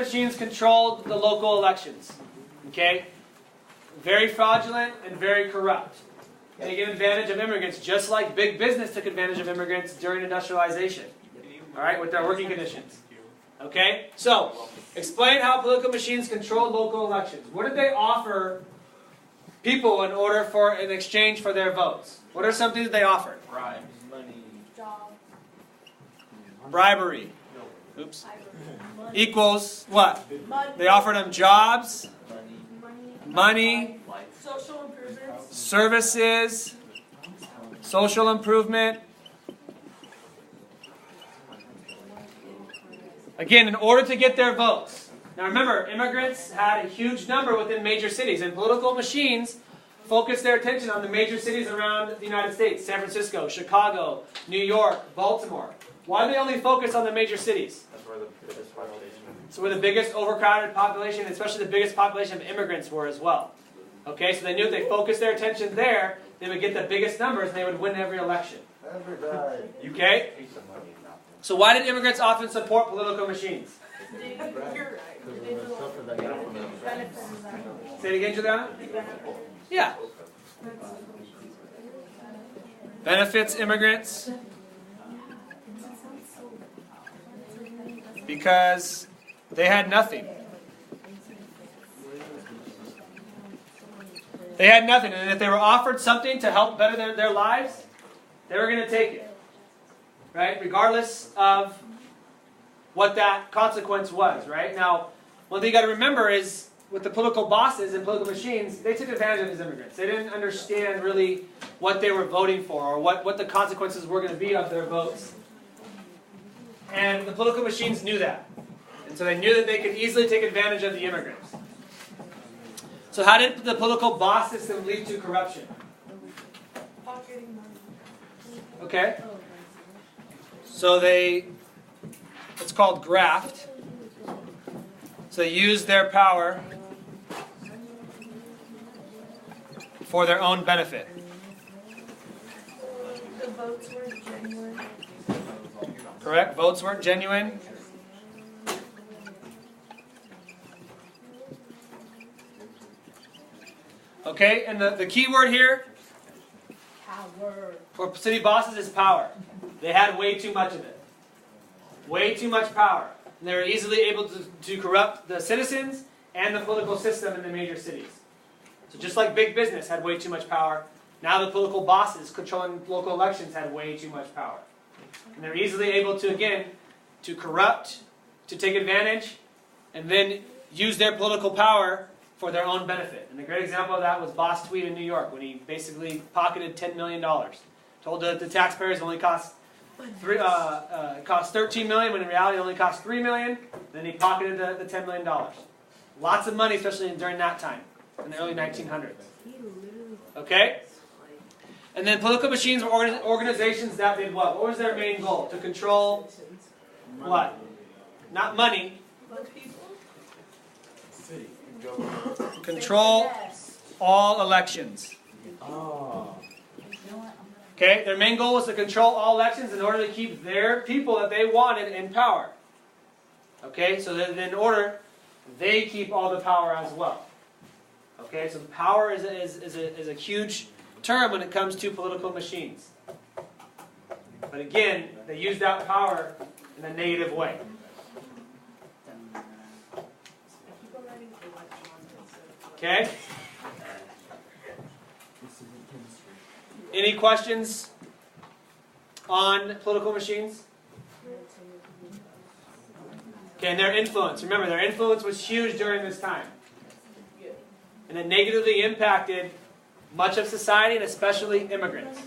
machines controlled the local elections. Okay? Very fraudulent and very corrupt. Taking advantage of immigrants, just like big business took advantage of immigrants during industrialization. All right, with their working conditions. Okay? So, explain how political machines controlled local elections. What did they offer people in exchange for their votes? What are some things they offered? Bribes, money, Job. Bribery. Oops. Equals what? Money. They offered them jobs, money, life. Social improvements. services, social improvement. Again, in order to get their votes. Now remember, immigrants had a huge number within major cities, and political machines focused their attention on the major cities around the United States: San Francisco, Chicago, New York, Baltimore. Why do they only focus on the major cities? That's where the biggest population. So where the biggest overcrowded population, especially the biggest population of immigrants were as well. Okay, so they knew if they focused their attention there, they would get the biggest numbers and they would win every election. Okay? So why did immigrants often support political machines? You're right. Say it again, Juliana? Yeah. Benefits immigrants because they had nothing. They had nothing, and if they were offered something to help better their lives, they were going to take it. Right? Regardless of what that consequence was, right? Now, one thing you got to remember is with the political bosses and political machines, they took advantage of these immigrants. They didn't understand really what they were voting for or what the consequences were going to be of their votes. And the political machines knew that. And so they knew that they could easily take advantage of the immigrants. So how did the political boss system lead to corruption? Pocketing money. Okay? So it's called graft. So they use their power for their own benefit. The votes were genuine. Correct? Votes weren't genuine. Okay, and the key word here Power. for city bosses is power. They had way too much of it. Way too much power. And they were easily able to corrupt the citizens and the political system in the major cities. So just like big business had way too much power, now the political bosses controlling local elections had way too much power. And they're easily able to, again, to corrupt, to take advantage, and then use their political power for their own benefit. And a great example of that was Boss Tweed in New York when he basically pocketed $10 million. Told the taxpayers it only cost $13 million when in reality it only cost $3 million. Then he pocketed the $10 million. Lots of money, especially during that time, in the early 1900s. Okay? And then political machines were organizations that did what? What was their main goal? To control what? Not money. Control all elections. Okay, their main goal was to control all elections in order to keep their people that they wanted in power. Okay, so that in order they keep all the power as well. Okay, so power is a huge term when it comes to political machines. But again, they use that power in a negative way. Okay? Any questions on political machines? Okay, and their influence. Remember, their influence was huge during this time. And it negatively impacted much of society, and especially immigrants.